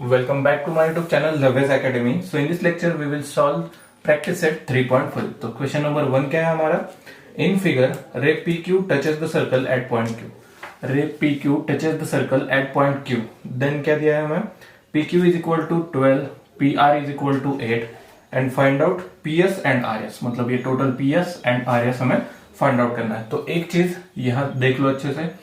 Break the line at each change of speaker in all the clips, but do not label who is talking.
Welcome back to my YouTube channel Love's Academy. So in this lecture we will solve practice set 3.5. तो question number 1 क्या है हमारा? In figure, ray PQ touches the circle at point Q. Ray PQ touches the circle at point Q. Then क्या दिया है हमें? PQ is equal to 12, PR is equal to 8 and find out PS and RS. मतलब ये total PS and RS हमें find out करना है. तो एक चीज यहाँ देख लो अच्छे से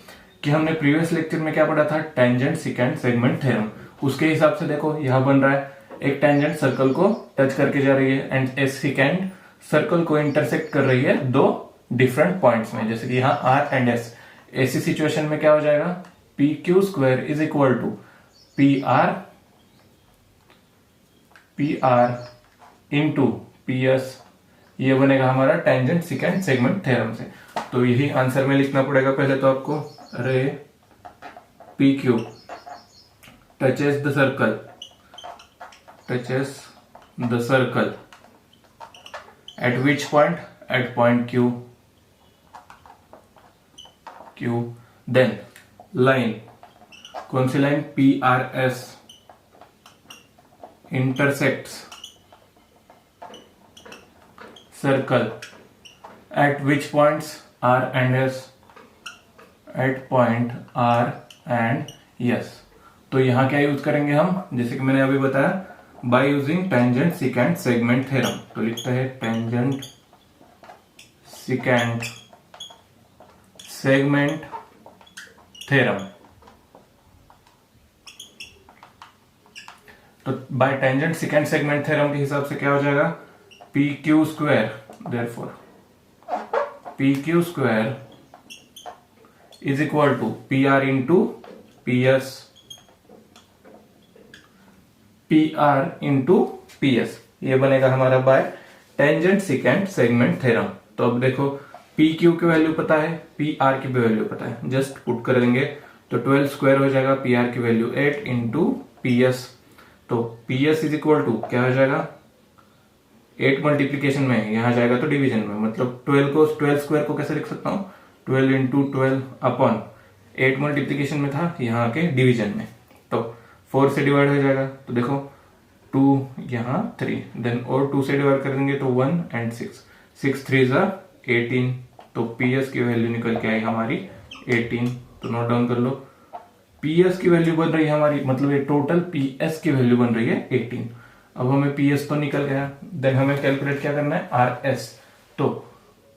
कि हमने प्रीवियस लेक्चर में क्या पढ़ा था, टेंजेंट सिकेंट सेगमेंट थ्योरम. उसके हिसाब से देखो यहाँ बन रहा है एक टेंजेंट सर्कल को टच करके जा रही है एंड ए सिकेंट सर्कल को इंटरसेक्ट कर रही है दो डिफरेंट पॉइंट्स में, जैसे कि यहाँ आर एंड एस. ऐसी सिचुएशन में क्या हो जाएगा, P Q square is equal to P R into P S. ये बनेगा हमारा टेंजेंट सिकेंट सेगमेंट थ्योरम से. तो यही आंसर में लिखना पड़ेगा पहले तो आपको. रे P Q touches the circle at which point, at point Q. Then line, कौन सी line, PRS intersects circle at which points, R and S, at point R and S. तो यहां क्या यूज करेंगे हम, जैसे कि मैंने अभी बताया, by using tangent secant segment theorem. तो लिखते हैं टेंजेंट सिकेंट सेगमेंट थ्योरम. तो by tangent secant segment theorem के हिसाब से क्या हो जाएगा, P Q square, therefore P Q square is equal to P R into P S, PR into PS. ये बनेगा हमारा by tangent secant segment theorem. तो अब देखो PQ की वैल्यू पता है, PR की भी वैल्यू पता है, जस्ट पुट कर देंगे तो 12 स्क्वायर हो जाएगा, PR की वैल्यू 8 इंटू PS. तो PS इज इक्वल टू क्या हो जाएगा, 8 मल्टीप्लीकेशन में, यहाँ जाएगा तो डिवीजन में, मतलब 12 स्क्वायर को कैसे लिख सकता हूँ, 12 इंटू 12 अपॉन 8 मल्टीप्लीकेशन में था, यहाँ के डिवीजन में, तो 4 से डिवाइड हो जाएगा. तो देखो 2 यहाँ 3, देन और 2 से डिवाइड कर देंगे तो 1 एंड 6 3 जा 18. तो PS की वैल्यू निकल के आई हमारी 18. तो नोट डाउन कर लो, PS की वैल्यू बन रही है हमारी, मतलब ये टोटल PS की वैल्यू बन रही है 18. अब हमें PS तो निकल गया, देन हमें कैलकुलेट क्या करना है, RS. तो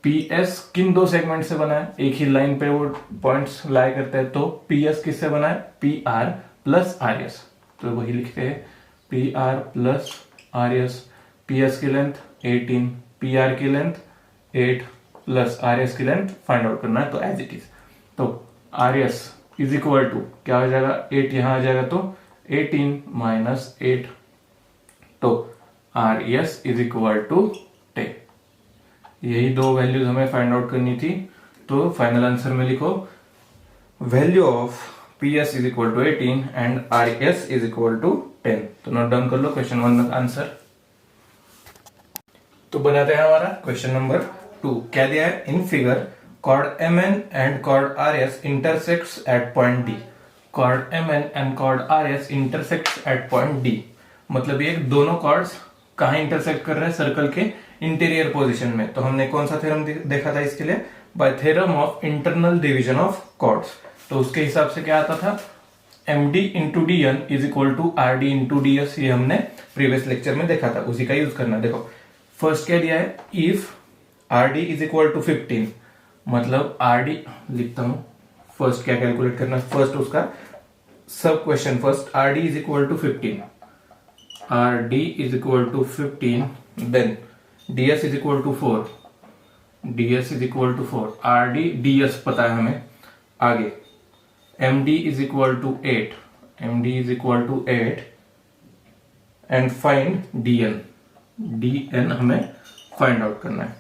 PS किन दो सेगमेंट से बना है, एक ही लाइन पे वो पॉइंट्स लाई करते हैं, तो PS किससे बना है, PR प्लस RS. तो वही लिखते हैं PR प्लस RS. PS की लेंथ 18, PR की लेंथ 8 प्लस RS की लेंथ फाइंड आउट करना है, तो एज इट इज. तो RS इज इक्वल टू क्या हो जाएगा, 8 यहां आ जाएगा तो 18 माइनस 8. तो RS इज इक्वल टू 10. यही दो वैल्यूज हमें फाइंड आउट करनी थी. तो फाइनल आंसर में लिखो value of PS is equal to 18 and RS is equal to 10. तो नोट डाउन कर लो क्वेश्चन 1 का आंसर. तो बनाते हैं हमारा क्वेश्चन नंबर 2. क्या दिया है, in figure chord MN and chord RS intersects at point D. chord MN and chord RS intersects at point D. मतलब ये दोनों कॉर्ड्स कहाँ इंटरसेक्ट कर रहे हैं, सर्कल के इंटीरियर पोजीशन में. तो हमने कौन सा थ्योरम देखा था इसके लिए, by theorem of internal division of chords. तो उसके हिसाब से क्या आता था, MD into DN is equal to RD into DS. ये हमने प्रीवियस लेक्चर में देखा था, उसी का यूज करना. देखो फर्स्ट क्या दिया है, if RD is equal to 15, मतलब RD लिखता हूं, फर्स्ट क्या कैलकुलेट करना, फर्स्ट उसका sub question first. RD is equal to 15, RD is equal to 15, then DS is equal to 4, DS is equal to 4, RD DS पता है हमें. आगे MD is equal to 8, MD is equal to 8 and find DN. DN हमें find out करना है,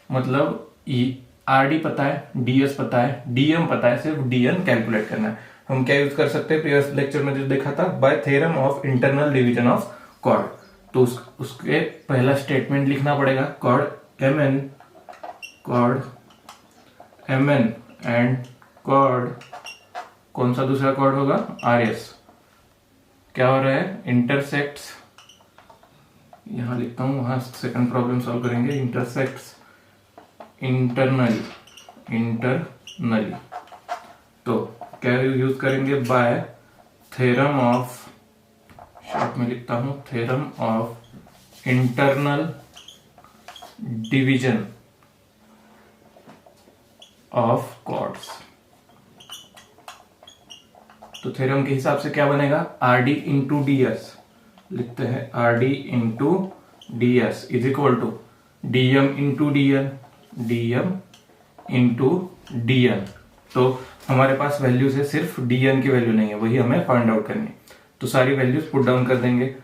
मतलब RD पता है, DS पता है, DM पता है, सिर्फ DN कैलकुलेट करना है. हम क्या यूज कर सकते हैं, प्रीवियस लेक्चर में जो देखा था, by theorem of internal division of chord. तो उसके पहला स्टेटमेंट लिखना पड़ेगा, कॉर्ड MN एंड कॉर्ड कौन सा दूसरा कॉर्ड होगा, RS. क्या हो रहा है, इंटरसेक्ट्स, यहां लिखता हूं, वहां सेकंड प्रॉब्लम सॉल्व करेंगे, इंटरसेक्ट्स इंटरनली। तो क्या यूज करेंगे, बाय थ्योरम ऑफ, शॉर्ट में लिखता हूं, theorem of internal division of chords. तो थ्योरम के हिसाब से क्या बनेगा, R D into D S, लिखते हैं R D into D S is equal to D M into D N, D M into D N. तो हमारे पास वैल्यूज है, सिर्फ डी एन की वैल्यू नहीं है, वही हमें फाइंड आउट करनी। तो सारी वैल्यूज पुट डाउन कर देंगे।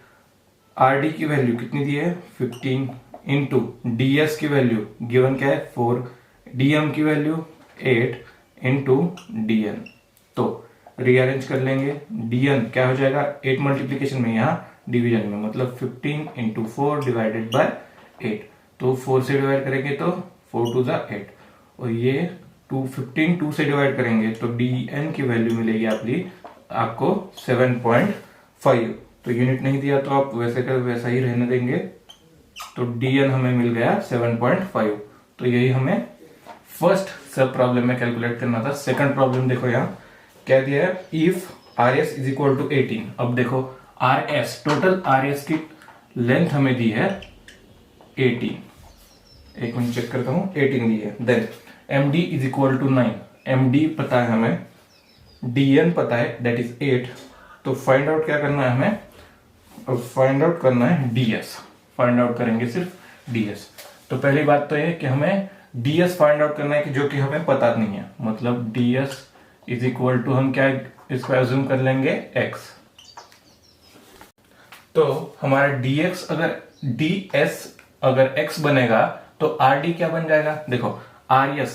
आर डी की वैल्यू कितनी दी है, 15 इंटू डी एस की वैल्यू गिवन क्या है, 4, डी एम की वैल्यू 8 इंटू डी एन। तो रीअरेंज कर लेंगे, dn क्या हो जाएगा, 8 मल्टीप्लीकेशन में, यहाँ डिवीजन में, मतलब 15 इंटू 4 डिवाइडेड बाय 8। तो 4 से डिवाइड करेंगे तो 4 टू 8, और ये 15 2 से डिवाइड करेंगे तो dn की वैल्यू मिलेगी आपको 7.5। तो यूनिट नहीं दिया तो आप वैसे कर वैसा ही रहने देंगे। तो dn हमें मिल गया 7.5। तो यही हमें फर्स्ट सब प्रॉब्लम में कैलकुलेट करना था। सेकंड प्रॉब्लम देखो, यहाँ क्या दिया है, if R S is equal to 18। अब देखो R S, total R S की लेंथ हमें दी है 18, एक मिनट चेक करता हूं, 18 दी है। Then M D is equal to 9, M D पता है हमें, डी एन पता है दैट इज 8। तो फाइंड आउट क्या करना है हमें, अब फाइंड आउट करना है डी एस, फाइंड आउट करेंगे सिर्फ डी एस। तो पहली बात तो ये कि हमें डी एस फाइंड आउट करना है कि जो कि हमें पता नहीं है, मतलब D S is equal to, हम क्या इसको एज्यूम कर लेंगे x। तो हमारा dx अगर ds अगर x बनेगा तो rd क्या बन जाएगा, देखो rs,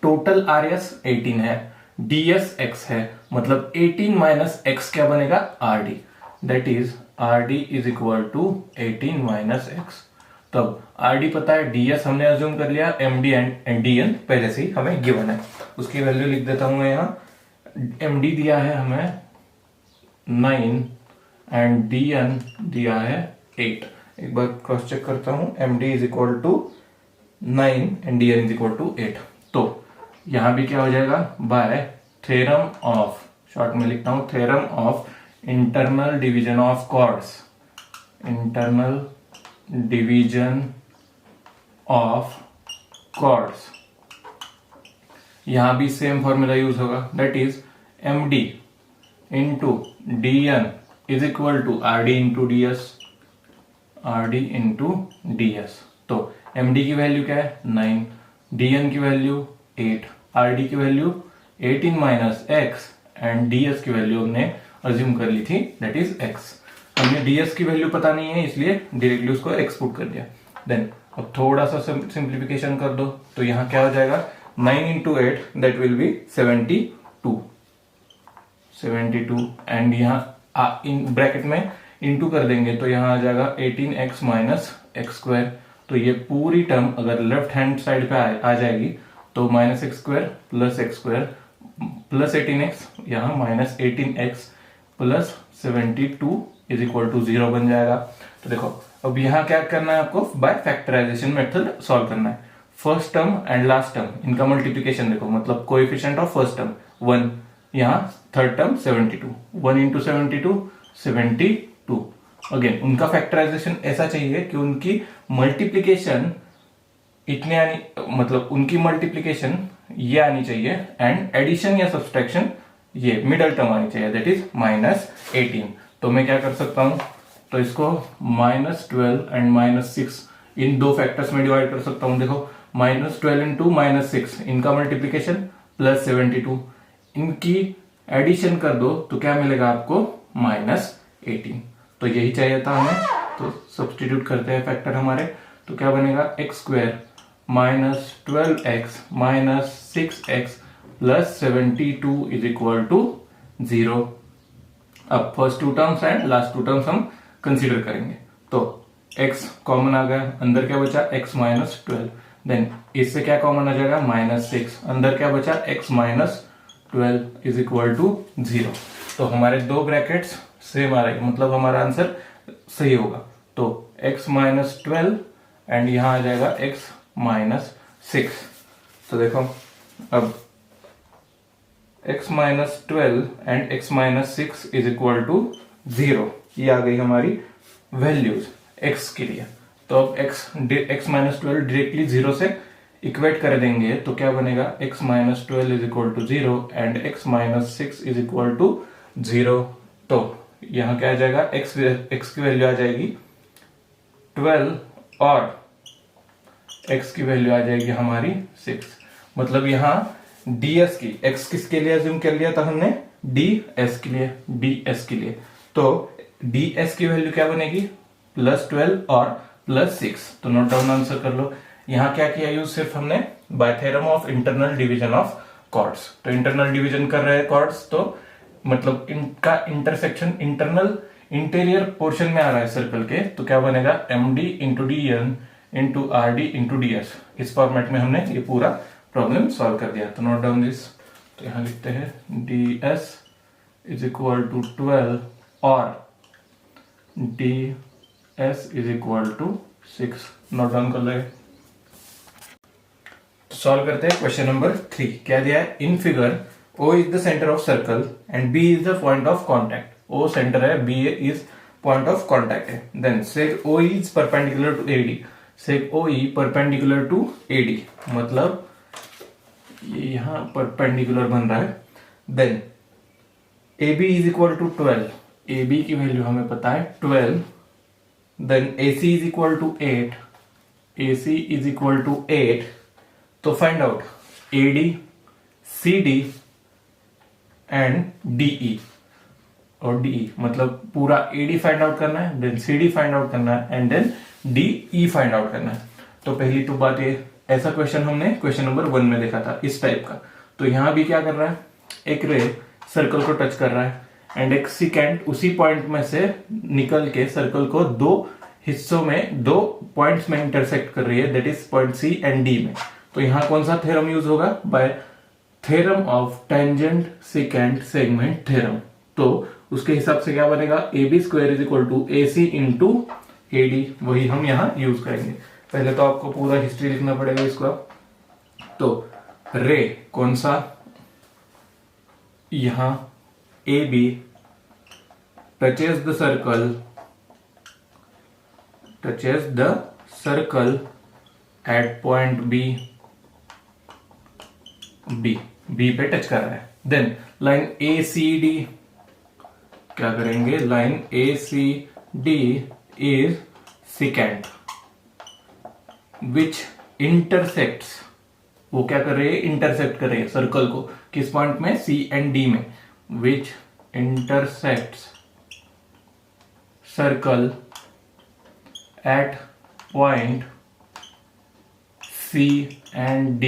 टोटल rs 18 है, ds x है, मतलब 18 माइनस x क्या बनेगा, rd, that is rd is equal to 18 minus x। तब rd पता है, ds हमने एज्यूम कर लिया, md एंड dn पहले से ही हमें गिवन है, उसकी वैल्यू लिख देता हूं मैं यहाँ। md दिया है हमें 9 एंड dn दिया है 8। एक बार क्रॉस चेक करता हूं, md is equal to 9 and dn is equal to 8। तो यहां भी क्या हो जाएगा, बाय थ्योरम ऑफ, शॉर्ट में लिखता हूं, theorem of internal division of chords, internal division of chords, यहां भी सेम फॉर्मूला यूज होगा, that is M D into D N is equal to R D into D S, R D into D S. तो M D की value क्या है 9, D N की value 8, R D की value 18 minus x and D S की value हमने assume कर ली थी दैट इज एक्स। हमने डी एस की वैल्यू पता नहीं है इसलिए डायरेक्टली उसको एक्स पुट कर दिया। देन अब थोड़ा सा सिंप्लीफिकेशन कर दो, तो यहाँ क्या हो जाएगा, 9 into 8 that will be 72 and यहाँ इन ब्रैकेट में इंटू कर देंगे तो यहाँ आ जाएगा 18x माइनस एक्स स्क्वायर। तो ये पूरी टर्म अगर लेफ्ट हैंड साइड पे आ जाएगी तो minus x square plus 18x, यहाँ minus 18x plus 72 is equal to 0 बन जाएगा। तो देखो अब यहाँ क्या करना है आपको, बाय फैक्टराइजेशन मेथड सॉल्व करना है। First term and last term इनका मल्टीप्लीकेशन देखो, मतलब कोएफिशिएंट ऑफ फर्स्ट टर्म 1, यहाँ थर्ड टर्म 72, 1 इंटू 72 अगेन उनका फैक्टराइजेशन ऐसा चाहिए कि उनकी मल्टीप्लीकेशन इतने आनी, मतलब उनकी मल्टीप्लीकेशन ये आनी चाहिए एंड एडिशन या सब्सट्रैक्शन ये मिडल टर्म आनी चाहिए दैट इज माइनस 18। तो मैं क्या कर सकता हूं, तो इसको माइनस 12 एंड माइनस 6 इन दो फैक्टर्स में डिवाइड कर सकता हूं। देखो माइनस 12 इंटू माइनस 6 इनका मल्टीप्लीकेशन प्लस 72, इनकी एडिशन कर दो तो क्या मिलेगा आपको, माइनस 18। तो यही चाहिए था हमें, तो सब्सटीट्यूट करते हैं फैक्टर हमारे, तो क्या बनेगा x square minus 12x minus 6x plus 72 is equal to 0। अब first two terms and last two terms हम कंसीडर करेंगे। तो x कॉमन आ गया, अंदर क्या बचा x माइनस 12, देन इससे क्या कॉमन आ जाएगा माइनस 6, अंदर क्या बचा x minus 12 is equal to 0। तो हमारे दो ब्रैकेट्स सेम आ रहा है, मतलब हमारा आंसर सही होगा। तो x माइनस 12 एंड यहां आ जाएगा x माइनस 6। तो देखो अब x minus 12 and x minus 6 is equal to 0, ये आ गई हमारी वैल्यूज x के लिए। तो अब x माइनस 12 डायरेक्टली 0 से इक्वेट कर देंगे तो क्या बनेगा, x minus 12 is equal to 0 and x minus 6 is equal to 0। तो यहां क्या आ जाएगा, x की वैल्यू आ जाएगी 12 और x की वैल्यू आ जाएगी हमारी 6। मतलब यहां ds की, x किसके लिए अज्यूम कर लिया था हमने, ds के लिए। तो ds की वैल्यू क्या बनेगी, प्लस 12 और प्लस 6। तो नोट डाउन आंसर कर लो। यहां क्या किया यूज, सिर्फ हमने by theorem of internal division of chords. तो इंटरनल डिवीजन कर रहे हैं कॉर्ड्स, तो मतलब इनका इंटरसेक्शन इंटीरियर पोर्शन में आ रहा है सर्कल के, तो क्या बनेगा, md into dn into rd into ds। इस फॉर्मेट में हमने ये पूरा प्रॉब्लम सॉल्व कर दिया। तो नोट डाउन दिस। तो यहां लिखते हैं ds इज इक्वल टू 12 और ds is equal to 6। Note down कर ले। सॉल्व करते हैं क्वेश्चन नंबर 3। क्या दिया है, in figure O is the centre of circle and B is the point of contact. O centre है, B is point of contact है। Then seg OE is perpendicular to AD। Seg OE perpendicular to AD, मतलब ये यहां perpendicular बन रहा है। Then AB is equal to 12। AB की value हमें पता है 12। Then AC is equal to 8। AC is equal to 8। तो find out AD, CD and DE और DE, मतलब पूरा AD फाइंड आउट करना है, देन CD फाइंड आउट करना है and then DE find out करना है। तो पहली तो बात ये, ऐसा क्वेश्चन हमने क्वेश्चन नंबर 1 में देखा था इस टाइप का। तो यहां भी क्या कर रहा है, एक रे सर्कल को टच कर रहा है एंड एक सिकेंड उसी पॉइंट में से निकल के सर्कल को दो हिस्सों में, दो पॉइंट्स में इंटरसेक्ट कर रही है, that is point C and D में। तो यहां कौन सा थ्योरम यूज होगा, by theorem of tangent secant segment theorem. तो उसके हिसाब से क्या बनेगा, AB square is equal to AC into AD, वही हम यहां यूज करेंगे। पहले तो आपको पूरा हिस्ट्री लिखना पड़ेगा इसको। तो रे कौन सा, यहां AB touches the circle at point B पे टच कर रहा है। देन लाइन ACD क्या करेंगे, line ACD is secant which intersects, वो क्या कर रही है, इंटरसेक्ट कर रही है सर्कल को किस पॉइंट में, C एंड D में, which intersects circle at point C and D।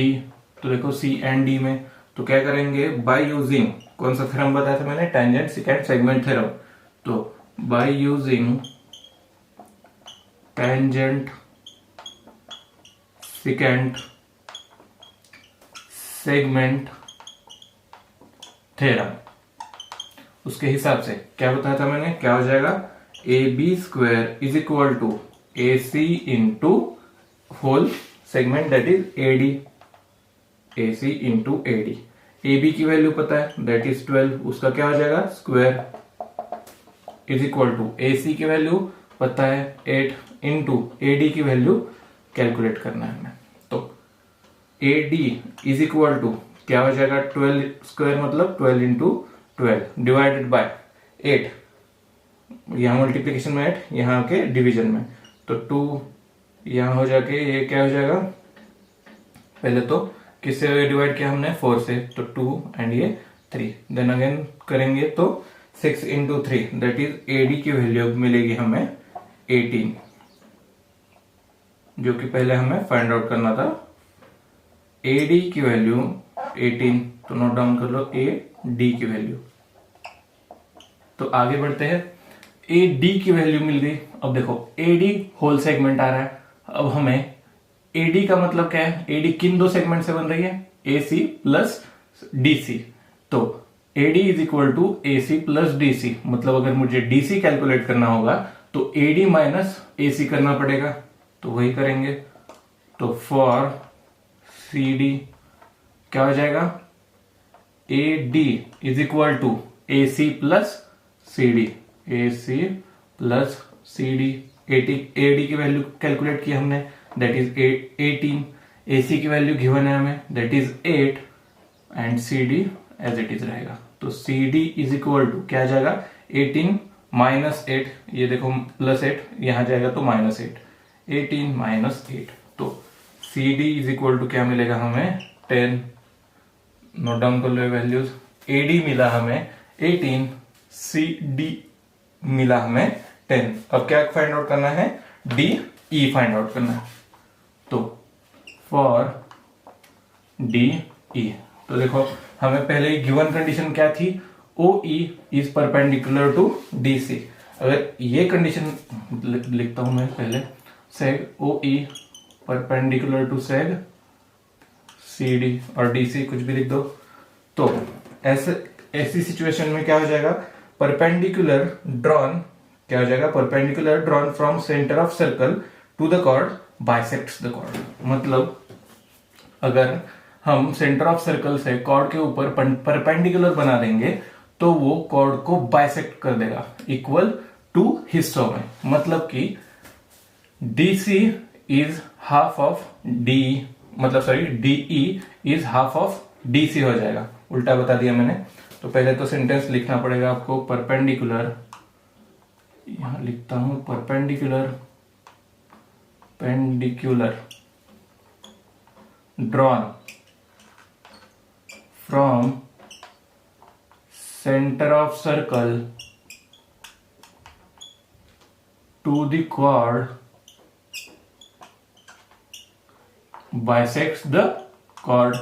तो देखो C एंड D में, तो क्या करेंगे, बाय यूजिंग, कौन सा थ्योरम बताया था मैंने, टेंजेंट सिकेंट सेगमेंट थ्योरम। तो bye using tangent secant segment theorem, उसके हिसाब से क्या बताया था मैंने, क्या हो जाएगा, AB square is equal to AC into whole segment that is AD, AC into AD। AB की वैल्यू पता है दैट इज 12, उसका क्या हो जाएगा, square is equal to AC की वैल्यू पता है 8 इंटू AD की वैल्यू कैलकुलेट करना है हमें। तो AD इज इक्वल टू क्या हो जाएगा, 12 स्क्वायर मतलब 12 इंटू 12 डिवाइडेड बाय 8, यहां मल्टीप्लीकेशन में 8, यहां के डिवीजन में, तो 2 यहां हो जाके ये क्या हो जाएगा, पहले तो किससे डिवाइड किया हमने, 4 से, तो 2 एंड ये 3, देन अगेन करेंगे तो 6 इंटू 3 दैट इज AD की वैल्यू मिलेगी हमें 18, जो कि पहले हमें फाइंड आउट करना था। AD की वैल्यू 18, तो नोट डाउन कर लो AD की वैल्यू। तो आगे बढ़ते हैं, AD की वैल्यू मिल गई। अब देखो AD होल सेगमेंट आ रहा है, अब हमें AD का मतलब क्या है, AD किन दो सेगमेंट से बन रही है, AC प्लस DC। तो AD is equal to AC plus DC, मतलब अगर मुझे DC कैलकुलेट करना होगा तो AD माइनस AC करना पड़ेगा, तो वही करेंगे। तो फॉर CD क्या हो जाएगा, AD is equal to AC plus CD, AC plus CD। AD की वैल्यू कैलकुलेट की हमने, दैट इज 18। AC की वैल्यू गिवन है हमें, that is 8 and CD as it is रहेगा। तो CD इज इक्वल टू क्या आ जाएगा, 18 माइनस 8, ये देखो प्लस 8 यहां जाएगा तो माइनस 8, 18 माइनस 8। तो CD इज इक्वल टू क्या मिलेगा हमें, 10। नोट डाउन कर लो वैल्यूज। AD मिला हमें 18, CD मिला हमें 10। अब क्या फाइंड आउट करना है, DE फाइंड आउट करना है। तो फॉर DE, तो देखो हमें पहले गिवन कंडीशन क्या थी, OE is perpendicular to DC। अगर ये कंडीशन लिखता हूं मैं पहले, seg OE perpendicular to seg CD और DC कुछ भी लिख दो। तो ऐसी सिचुएशन में क्या हो जाएगा, परपेंडिकुलर ड्रॉन क्या हो जाएगा, perpendicular drawn from centre of circle to the chord bisects the chord. मतलब अगर हम सेंटर ऑफ सर्कल से कॉर्ड के ऊपर परपेंडिकुलर बना देंगे तो वो कॉर्ड को बाइसेक्ट कर देगा इक्वल टू हिस्सों में। मतलब कि DC is half of DE, मतलब sorry DE is half of DC हो जाएगा, उल्टा बता दिया मैंने। तो पहले तो सेंटेंस लिखना पड़ेगा आपको, परपेंडिकुलर, यहां लिखता हूं perpendicular drawn from centre of circle to the chord bisects the chord.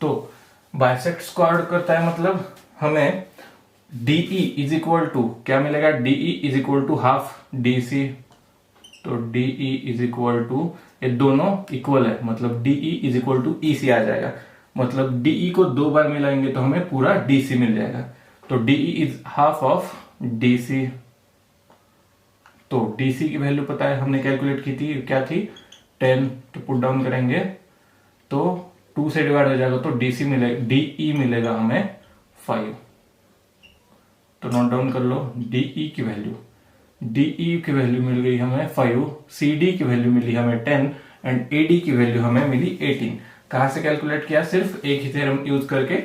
तो बाइसेक्ट्स कॉर्ड करता है, मतलब हमें DE इज इक्वल टू क्या मिलेगा, DE is equal to half DC। तो DE इज इक्वल टू, ये दोनों इक्वल है, मतलब DE is equal to EC आ जाएगा। मतलब DE को 2 बार मिलाएंगे तो हमें पूरा DC मिल जाएगा। तो DE is half of DC। तो DC की वैल्यू पता है, हमने कैलकुलेट की थी, क्या थी 10। तो पुट डाउन करेंगे तो 2 से डिवाइड हो जाएगा, तो DE मिलेगा हमें 5। तो नोट डाउन कर लो DE की वैल्यू मिल गई हमें 5, CD की वैल्यू मिली हमें 10 एंड AD की वैल्यू हमें मिली 18। कहां से कैलकुलेट किया, सिर्फ एक ही थ्योरम यूज करके,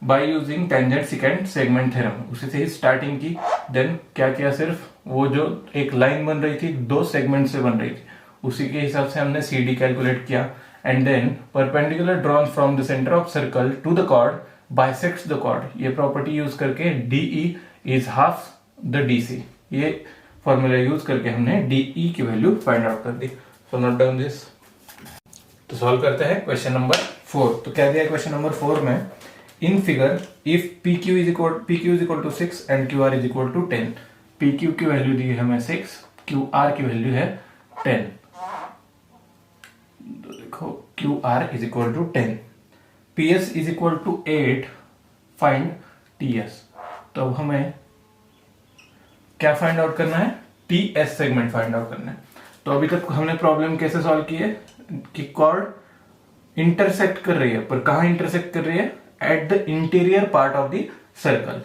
bye using tangent secant segment theorem, उसी से ही स्टार्टिंग की। देन क्या किया, सिर्फ वो जो एक लाइन बन रही थी 2 सेगमेंट से बन रही थी, उसी के हिसाब से हमने CD कैलकुलेट किया। And then perpendicular drawn from the centre of circle to the chord bisects the chord, ये प्रॉपर्टी यूज करके DE is half the DC, ये फॉर्मूला यूज करके हमने DE की वैल्यू फाइंड आउट कर दी। So note down this. तो सॉल्व करते हैं क्वेश्चन नंबर 4। तो क्या दिया क्वेश्चन नंबर 4 में, in figure if PQ is equal to 6 and QR is equal to 10। PQ की वैल्यू दी है हमें 6, QR की वैल्यू है 10। तो देखो QR is equal to 10, PS is equal to 8, find TS। तो अब हमें क्या फाइंड आउट करना है, TS सेगमेंट फाइंड आउट करना है। तो अभी तक हमने प्रॉब्लम कैसे सॉल्व की है कि कॉर्ड इंटरसेक्ट कर रही है, पर कहां इंटरसेक्ट कर रही है, at the interior part of the circle.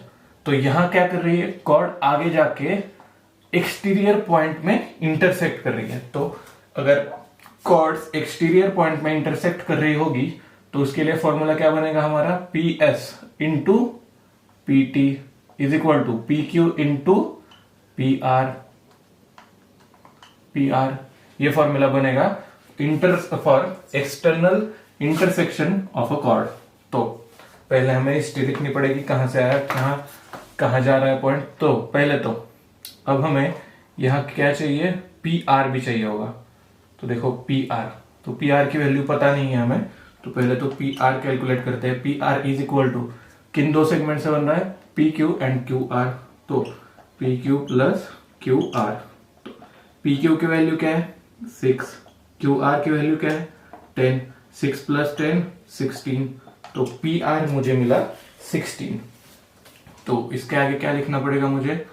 तो यहां क्या कर रही है, कॉर्ड आगे जाके एक्सटीरियर पॉइंट में इंटरसेक्ट कर रही है। तो अगर कॉर्ड्स एक्सटीरियर पॉइंट में इंटरसेक्ट कर रही होगी तो उसके लिए फॉर्मूला क्या बनेगा हमारा, PS into PT is equal to PQ into PR। ये फॉर्मूला बनेगा for external intersection of a chord. तो पहले हमें हिस्ट्री लिखनी पड़ेगी, कहां से आया, कहां जा रहा है पॉइंट। तो पहले तो अब हमें यहां क्या चाहिए, PR भी चाहिए होगा। तो देखो PR, तो PR की वैल्यू पता नहीं है हमें, तो पहले तो PR कैलकुलेट करते हैं। PR इज इक्वल टू किन 2 सेगमेंट से बन रहा है, PQ एंड QR। तो PQ प्लस QR। तो PQ की वैल्यू क्या है 6, QR की वैल्यू क्या है 10, 6 + 10 16, तो पी आर मुझे मिला 16। तो इसके आगे क्या लिखना पड़ेगा मुझे,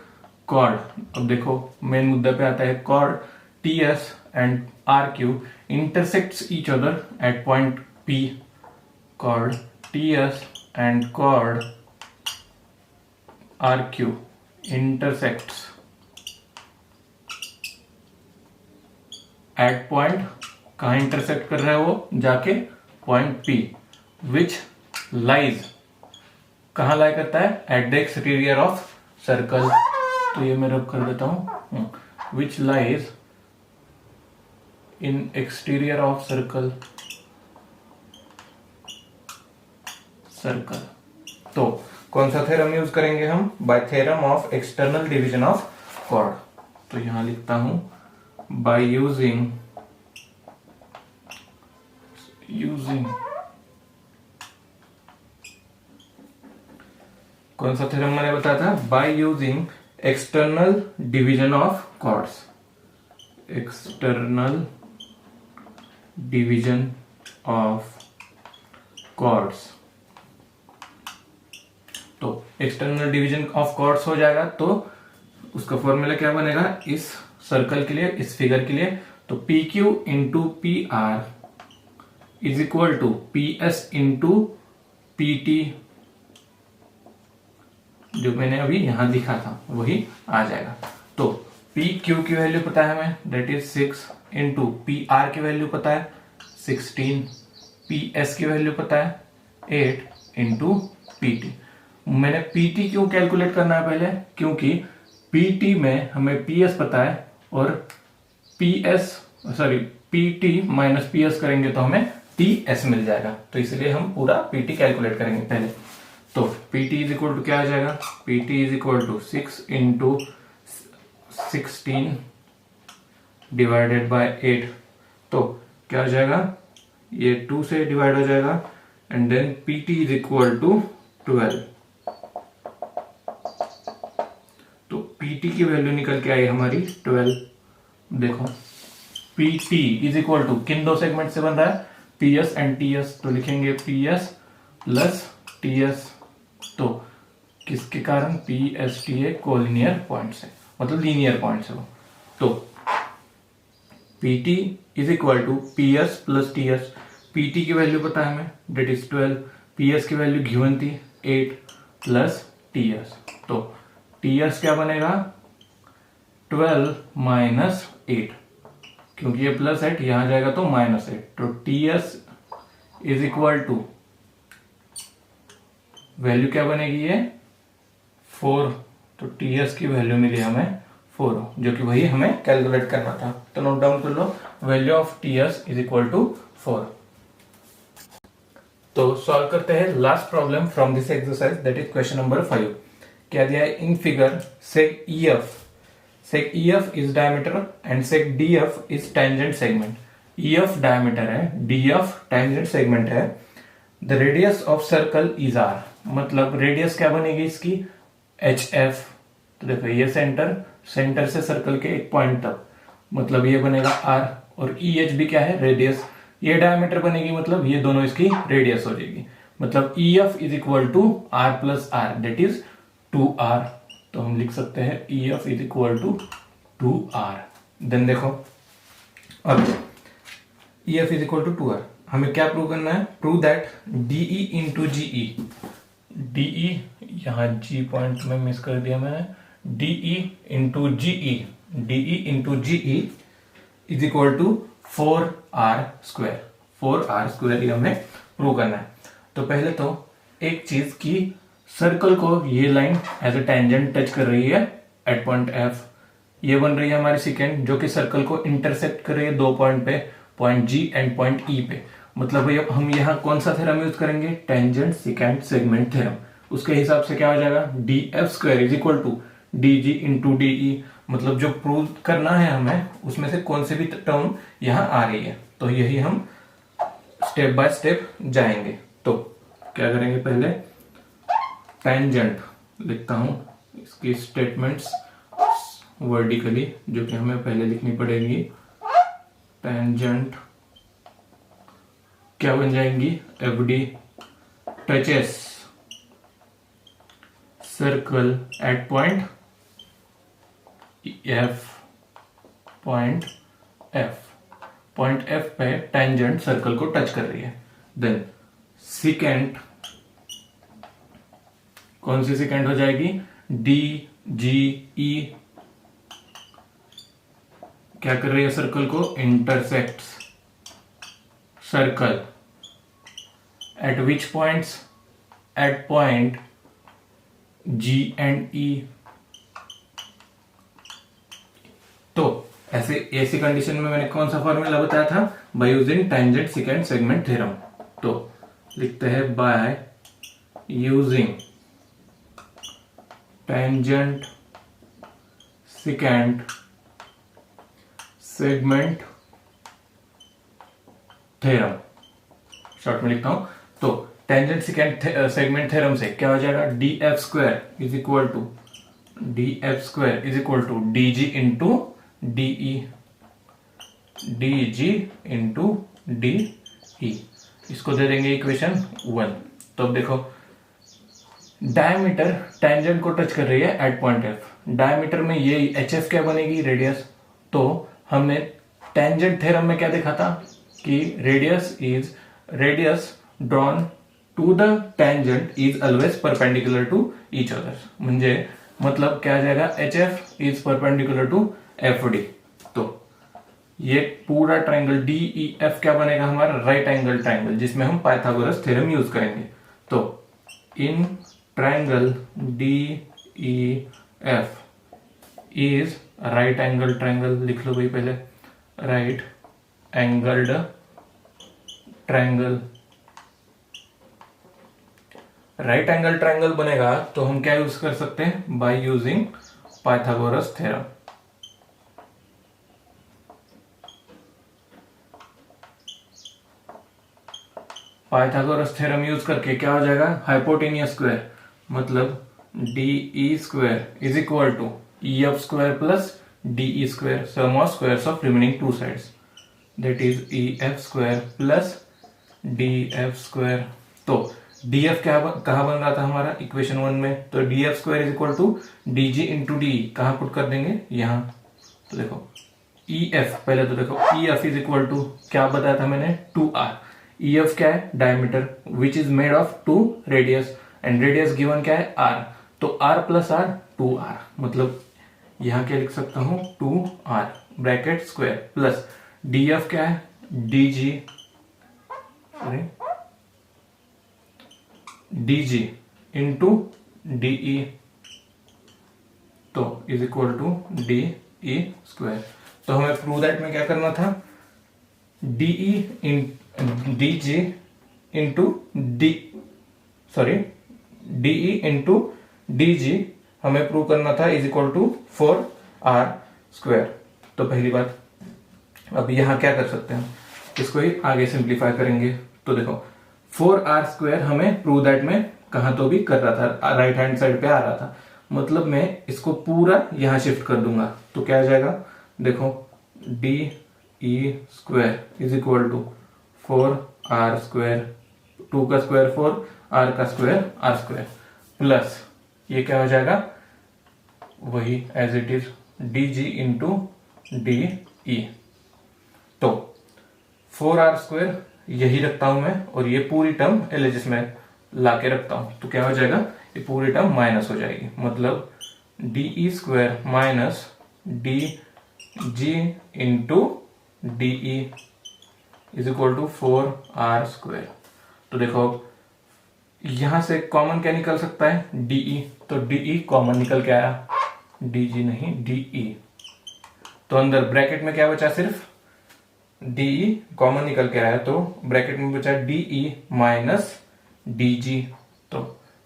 कॉर्ड। अब देखो मेन मुद्दा पे आता है, chord T S and R Q intersects each other at point P. Chord T S and chord R Q intersects at point, कहा इंटरसेक्ट कर रहा है वो, जाके पॉइंट पी, विच लाइज, कहा लाई करता है, at the exterior of circle. तो ये मैं रब कर देता हूं, which lies in exterior of circle. तो कौन सा थ्योरम यूज करेंगे हम, by theorem of external division of chord. तो यहां लिखता हूं, बाय यूजिंग कौन सा थ्योरम मैंने बताया था, by using external division of chords. External division of chords. तो एक्सटर्नल डिवीजन ऑफ कॉर्ड्स हो जाएगा, तो उसका फॉर्मूला क्या बनेगा इस सर्कल के लिए, इस फिगर के लिए, तो P Q into P R is equal to P S into P T, जो मैंने अभी यहां लिखा था वही आ जाएगा। तो पी क्यू की वैल्यू पता है हमें, that is 6, into P are की वैल्यू पता है 16, पी एस की वैल्यू पता है 8, इंटू पी टी। मैंने पीटी क्यों कैलकुलेट करना है पहले, क्योंकि पीटी में हमें पीएस पता है, और पीटी माइनस पीएस करेंगे तो हमें टीएस मिल जाएगा, तो इसलिए हम पूरा पीटी कैलकुलेट करेंगे पहले। तो पीटी इज इक्वल टू क्या आ जाएगा, PT is equal to 6 into 16 divided by 8, तो क्या हो जाएगा, ये 2 से डिवाइड हो जाएगा, and then PT is equal to 12। तो पीटी की वैल्यू निकल के आई हमारी 12। देखो पीटी इज इक्वल टू किन दो सेगमेंट से बन रहा है, पीएस एंड टीएस, तो लिखेंगे पीएस प्लस टीएस। तो किसके कारण, पीएस टी कोलिनियर पॉइंट से, मतलब लीनियर पॉइंट से वो। तो PT is equal to PS plus TS. PT की वैल्यू पता है हमें, डेट इज 12, पीएस की वैल्यू गिवन थी 8 प्लस टीएस। तो टीएस क्या बनेगा, 12 माइनस 8, क्योंकि ये प्लस 8 यहां जाएगा तो माइनस 8, तो TS is equal to value क्या बनेगी ये 4, तो टीएस की वैल्यू मिली हमें 4, जो कि वही हमें कैलकुलेट करना था। तो नोट डाउन कर लो, value of TS is equal to 4। तो सॉल्व करते हैं last problem from this exercise, that is question number 5। क्या दिया है in figure, seg EF is diameter and seg DF is tangent segment. EF diameter है, DF tangent segment है, the radius of circle is R, मतलब radius क्या बनेगी इसकी HF। तो देखो ये सेंटर से सर्कल के एक पॉइंट तक, मतलब ये बनेगा R, और EH भी क्या है, रेडियस, ये डायमीटर बनेगी, मतलब ये दोनों इसकी रेडियस हो जाएगी, मतलब EF is equal to R plus R, that is 2R। तो हम लिख सकते हैं EF is equal to 2R। Then देखो अब EF is equal to 2R, हमें क्या प्रूव करना है, prove that DE into GE, DE यहां G पॉइंट में मिस कर दिया मैंने, DE into GE is equal to 4R square. 4R square ये हमें प्रूव करना है। तो पहले तो एक चीज की सर्कल को ये line as a tangent touch कर रही है एट पॉइंट F, ये बन रही है हमारी सेकेंड, जो कि सर्कल को इंटरसेक्ट कर रही है दो पॉइंट पे, point G and point E पे। मतलब ये हम यहाँ कौन सा थ्योरम यूज करेंगे, टेंजेंट सेकेंड सेगमेंट थ्योरम। उसके हिसाब से क्या हो जाएगा, DF square is equal to DG into DE, मतलब जो प्रूव करना है हमें उसमें से कौन से भी टर्म यहाँ आ रही है, तो यही हम स्टेप बाय स्टेप जाएंगे। तो क्या करेंगे, पहले टेंजेंट लिखता हूं, इसकी स्टेटमेंट्स वर्टिकली जो कि हमें पहले लिखनी पड़ेगी। टेंजेंट क्या बन जाएंगी, F D touches circle at point F, point F पे टेंजेंट सर्कल को टच कर रही है। देन सिकेंट, कौन सी सिकेंट हो जाएगी, डी जी ई, क्या कर रही है, सर्कल को intersects circle at which points, at point G and E. तो ऐसी कंडीशन में मैंने कौन सा फॉर्मूला बताया था, by using tangent secant segment theorem. तो लिखते हैं by using tangent secant segment theorem, short में लिखता हूं। तो टेंजेंट सिकेंट सेगमेंट थ्योरम से क्या हो जाएगा, D F square is equal to D G into DE, D G into D E. इसको दे देंगे इक्वेशन 1। तो अब देखो डायमीटर टेंजेंट को टच कर रही है एट पॉइंट एफ, डायमीटर में ये एच एफ क्या बनेगी, रेडियस। तो हमने टेंजेंट थ्योरम में क्या देखा था कि radius drawn to the tangent is always perpendicular to each other. म्हणजे मतलब क्या आ जाएगा, H F is perpendicular to F D. तो ये पूरा ट्राइंगल डी ई एफ क्या बनेगा हमारा, राइट एंगल ट्राइंगल, जिसमें हम पाइथागोरस थ्योरम यूज करेंगे। तो in triangle D E F is right angle triangle, लिख लो भाई पहले, right angled triangle. Right angle triangle बनेगा तो हम क्या यूज कर सकते हैं, by using Pythagoras theorem. Pythagoras theorem use करके क्या हो जाएगा, हाइपोटेनियस स्क्वायर, मतलब D E square is equal to E F square plus D E square, sum of squares of remaining two sides, that is E F square plus D F square. तो D F कहा बन रहा था हमारा equation 1 में, तो D F square is equal to D G into D, कहां put कर देंगे, यहां। तो देखो ई एफ, पहले तो देखो E F is equal to क्या बताया था मैंने, 2r। ई एफ क्या है, diameter which is made of 2 radius, and radius given क्या है, r। तो r प्लस r 2r, मतलब यहां क्या लिख सकता हूं, 2r bracket square plus D F क्या है, D G, sorry D G into DE, तो is equal to D E square. तो हमें प्रूव दैट में क्या करना था, DE in D G into D, sorry DE into D G हमें प्रूव करना था is equal to 4r square. तो पहली बात, अब यहां क्या कर सकते हैं, इसको ही आगे सिंप्लीफाई करेंगे। तो देखो 4r स्क्वायर हमें प्रूव दैट में कहां तो भी कर रहा था, राइट हैंड साइड पे आ रहा था, मतलब मैं इसको पूरा यहां शिफ्ट कर दूंगा। तो क्या आ जाएगा, देखो D E square is equal to 4r square, 2 का स्क्वायर 4, r का स्क्वायर r स्क्वायर, प्लस ये क्या हो जाएगा, वही as it is D G into D E. तो 4r स्क्वायर यही रखता हूं मैं, और ये पूरी टर्म एलएचएस में लाके रखता हूं, तो क्या हो जाएगा, ये पूरी टर्म माइनस हो जाएगी, मतलब D E square minus D G into D E is equal to 4r square. तो देखो यहां से कॉमन क्या निकल सकता है, डीई, तो डीई कॉमन निकल के आया, डी जी नहीं डीई। तो अंदर ब्रैकेट में क्या बचा, सिर्फ डीई कॉमन निकल के आया, तो ब्रैकेट में बचा डीई माइनस डीजी। तो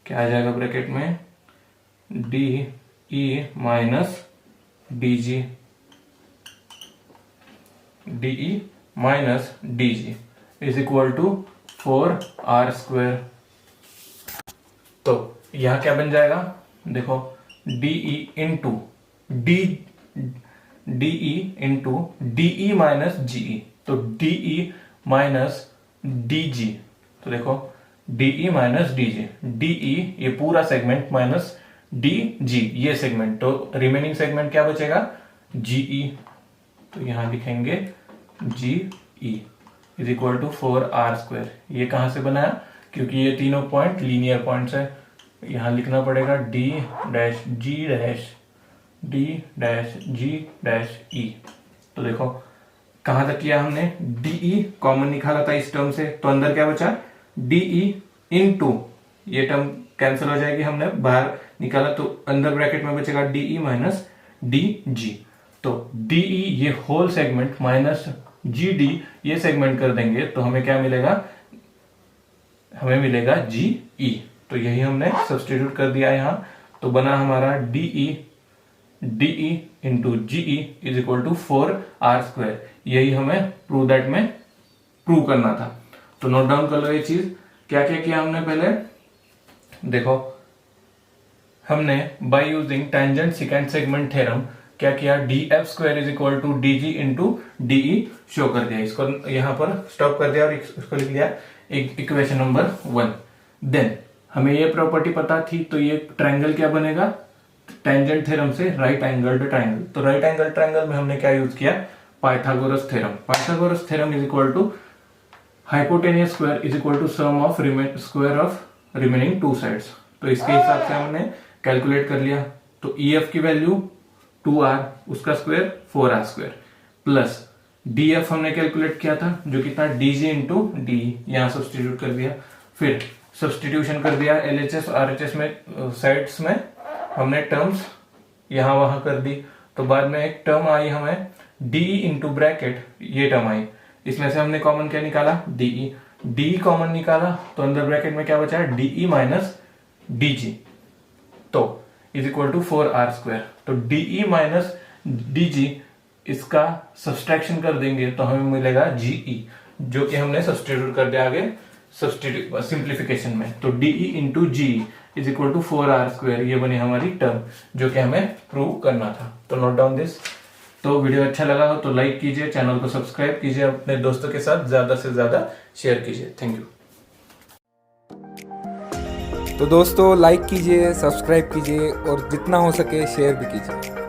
क्या आ जाएगा ब्रैकेट में, DE minus DG, DE minus DG is equal to 4r square. तो यहां क्या बन जाएगा, देखो DE into DE into DE minus GE, तो डीई माइनस डी जी, तो देखो DE minus D G, DE ये पूरा सेगमेंट माइनस डी जी ये सेगमेंट, तो रिमेनिंग सेगमेंट क्या बचेगा, जीई। तो यहां लिखेंगे GE is equal to 4r²। ये कहां से बनाया, क्योंकि ये तीनों पॉइंट लीनियर पॉइंट्स है, यहां लिखना पड़ेगा डी डैश जी डैश डी डैश जी डैश ई। तो देखो कहां तक किया हमने, डीई कॉमन निकाला था इस टर्म से, तो अंदर क्या बचा, डीई इनटू, ये टर्म कैंसिल हो जाएगी, हमने बाहर निकाला, तो अंदर ब्रैकेट में बचेगा डीई माइनस डी जी। तो डीई ये whole segment minus G D ये सेगमेंट कर देंगे तो हमें क्या मिलेगा, हमें मिलेगा जीई। तो यही हमने सब्स्टिट्यूट कर दिया यहां, तो बना हमारा DE into GE is equal to 4r²। यही हमें प्रूव दैट में प्रूव करना था। तो नोट डाउन कर लो ये चीज, क्या क्या किया हमने पहले देखो, हमने by using tangent secant segment theorem क्या किया, df² is equal to dg into DE show कर दिया, इसको यहां पर स्टॉप कर दिया और इसको लिख दिया इक्वेशन नंबर 1। देन हमें ये प्रॉपर्टी पता थी, तो ये ट्रायंगल क्या बनेगा, टेंजेंट थ्योरम से राइट एंगल्ड ट्रायंगल। तो राइट एंगल ट्रायंगल में हमने क्या यूज किया, Pythagoras theorem. Pythagoras theorem is equal to hypotenuse square is equal to sum of square of remaining two sides. तो इसके हिसाब से हमने कैलकुलेट कर लिया, तो EF की वैल्यू 2r, उसका स्क्वायर 4r² प्लस DF हमने कैलकुलेट किया था जो कितना DG इंटू डी, यहां सब्सटीट्यूट कर दिया, फिर सब्सटीट्यूशन कर दिया LHS और RHS में साइड्स में हमने टर्म्स यहां वहां कर दी, तो बाद में एक टर्म आई हमें DE इंटू ब्रैकेट, ये टर्म आई, इसमें से हमने कॉमन क्या निकाला, DE कॉमन निकाला, तो अंदर ब्रैकेट में क्या बचा, DE माइनस DG, तो इज इक्वल टू 4r²। तो DE माइनस DG इसका सब्सट्रैक्शन कर देंगे तो हमें मिलेगा GE, जो कि हमने सब्सटीट्यूट कर दिया आगे सिंप्लीफिकेशन में। तो DE into GE is equal to 4r², ये बनी हमारी टर्म जो कि हमें प्रूव करना था। तो नोट डाउन दिस। तो वीडियो अच्छा लगा हो तो लाइक कीजिए, चैनल को सब्सक्राइब कीजिए, अपने दोस्तों के साथ ज्यादा से ज्यादा शेयर कीजिए। Thank you.
तो दोस्तों लाइक कीजिए, सब्सक्राइब कीजिए और जितना हो सके शेयर भी कीजिए।